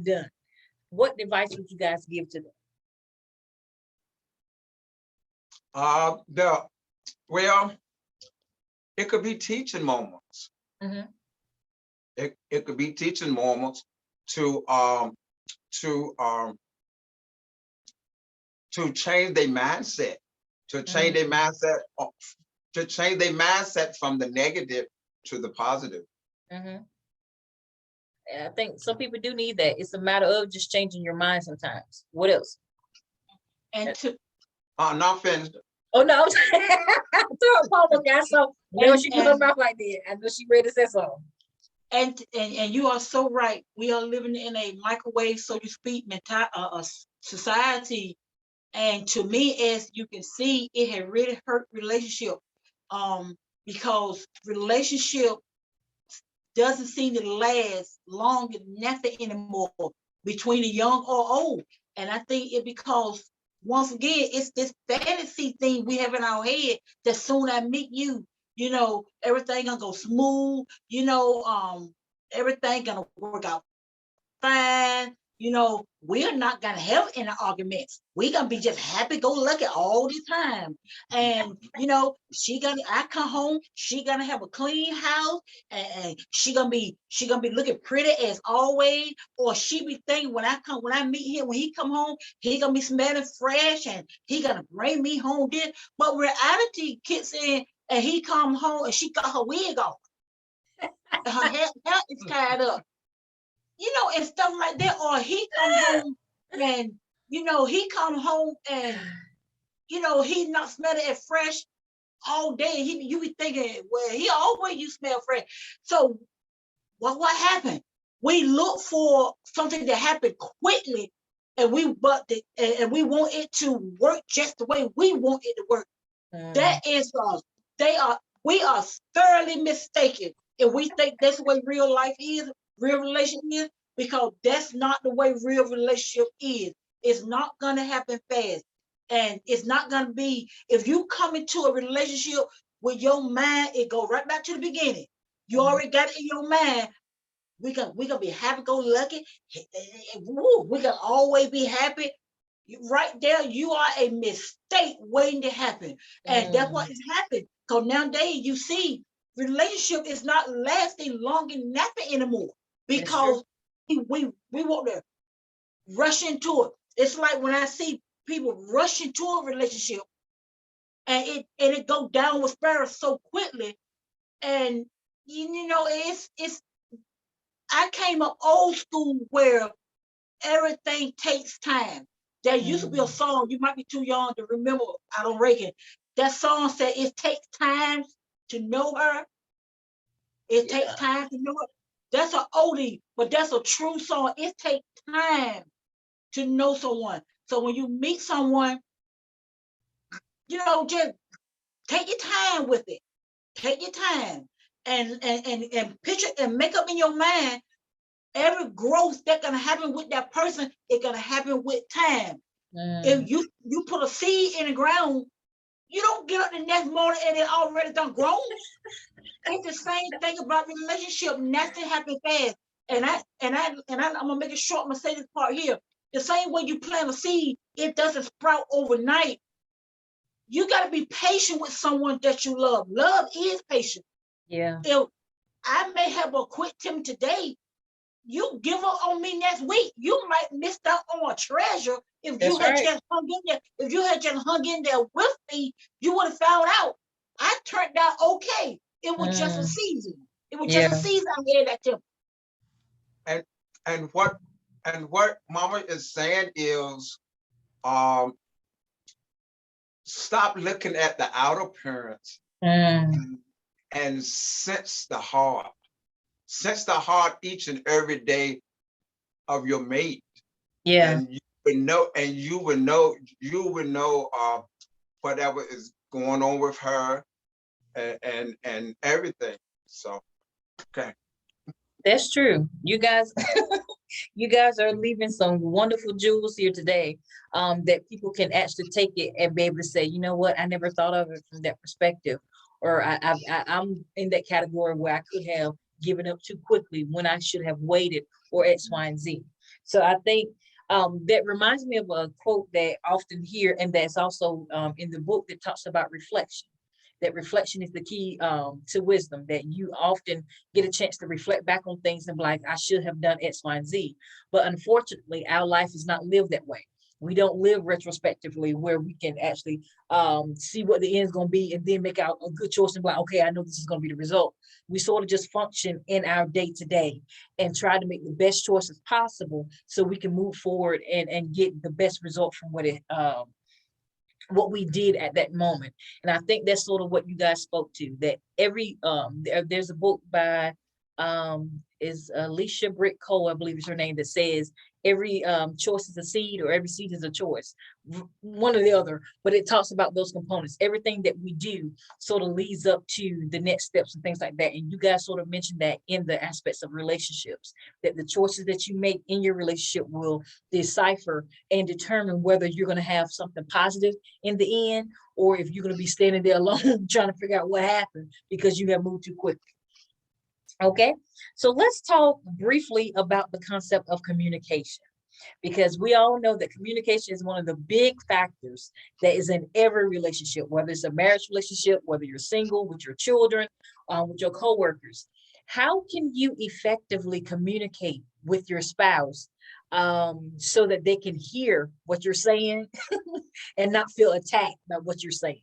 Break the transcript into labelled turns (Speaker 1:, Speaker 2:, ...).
Speaker 1: done. What advice would you guys give to them?
Speaker 2: Well, it could be teaching moments.
Speaker 1: Mhm.
Speaker 2: It could be teaching moments to to um to change their mindset, to change their mindset, to change their mindset from the negative to the positive.
Speaker 1: Mhm. And I think some people do need that. It's a matter of just changing your mind sometimes. What else?
Speaker 3: And to
Speaker 2: Not finished.
Speaker 1: Oh no, I'm sorry. Throw a poem, guys. So whenever she put her
Speaker 3: and
Speaker 1: mouth like that, I know she ready to say something.
Speaker 3: and you are so right. We are living in a microwave, so to speak, society. And to me, as you can see, it had really hurt relationship. Because relationship doesn't seem to last long and nothing anymore between the young or old. And I think it because once again, it's this fantasy thing we have in our head that soon I meet you, everything gonna go smooth, everything gonna work out fine. We're not gonna have any arguments. We're gonna be just happy go lucky all the time. And I come home, she gonna have a clean house, and she gonna be looking pretty as always, or she be thinking when I meet him, when he come home, he gonna be smelling fresh and he gonna bring me home this. But reality kicks in and he come home and she got her wig off. Her hair is tied up. And stuff like that. Or he come home and he not smelling it fresh all day. You be thinking, well, he always you smell fresh. So what happened? We look for something to happen quickly, and we want it to work just the way we want it to work. That is we are thoroughly mistaken if we think that's the way real life is, real relationship is, because that's not the way real relationship is. It's not gonna happen fast. And it's not gonna be if you come into a relationship with your mind, it go right back to the beginning. You already got it in your mind. We gonna be happy go lucky. We gonna always be happy. Right there, you are a mistake waiting to happen. And that's what is happening. Because nowadays you see relationship is not lasting long and nothing anymore. Because we want to rush into it. It's like when I see people rush into a relationship and it go down with sparrows so quickly. And it's I came up old school where everything takes time. There used to be a song, you might be too young to remember, I don't reckon. That song said it takes time to know her. It takes time to know her. That's an oldie, but that's a true song. It takes time to know someone. So when you meet someone, just take your time with it. Take your time and picture and make up in your mind every growth that's gonna happen with that person. It's gonna happen with time. If you put a seed in the ground, you don't get up the next morning and it already done grown. It's the same thing about the relationship. Nothing happens fast. And I'm gonna make it short. I'm gonna say this part here. The same way you plant a seed, it doesn't sprout overnight. You got to be patient with someone that you love. Love is patient.
Speaker 1: Yeah.
Speaker 3: If I may have a quick Tim today, you give up on me next week. You might miss out on a treasure if you had just hung in there. If you had just hung in there with me, you would have found out. I turned out okay. It was just a season. It was just a season I had that Tim.
Speaker 2: And what Mama is saying is, stop looking at the outer appearance and sense the heart. Sense the heart each and every day of your mate.
Speaker 1: Yeah.
Speaker 2: And you would know whatever is going on with her and everything. So okay.
Speaker 1: That's true. You guys, you guys are leaving some wonderful jewels here today, that people can actually take it and be able to say, you know what, I never thought of it from that perspective, or I'm in that category where I could have given up too quickly when I should have waited, or X, Y, and Z. So I think that reminds me of a quote that I often hear, and that's also in the book that talks about reflection. That reflection is the key to wisdom, that you often get a chance to reflect back on things and be like, I should have done X, Y, and Z. But unfortunately, our life is not lived that way. We don't live retrospectively where we can actually see what the end is going to be and then make out a good choice and be like, okay, I know this is going to be the result. We sort of just function in our day to day and try to make the best choices possible so we can move forward and get the best result from what we did at that moment. And I think that's sort of what you guys spoke to, that every there's a book by is Alicia Britt Cole, I believe is her name, that says every choice is a seed, or every seed is a choice, one or the other. But it talks about those components. Everything that we do sort of leads up to the next steps and things like that. And you guys sort of mentioned that in the aspects of relationships, that the choices that you make in your relationship will decipher and determine whether you're going to have something positive in the end, or if you're going to be standing there alone trying to figure out what happened because you have moved too quickly. Okay, so let's talk briefly about the concept of communication, because we all know that communication is one of the big factors that is in every relationship, whether it's a marriage relationship, whether you're single, with your children, with your coworkers. How can you effectively communicate with your spouse so that they can hear what you're saying and not feel attacked by what you're saying?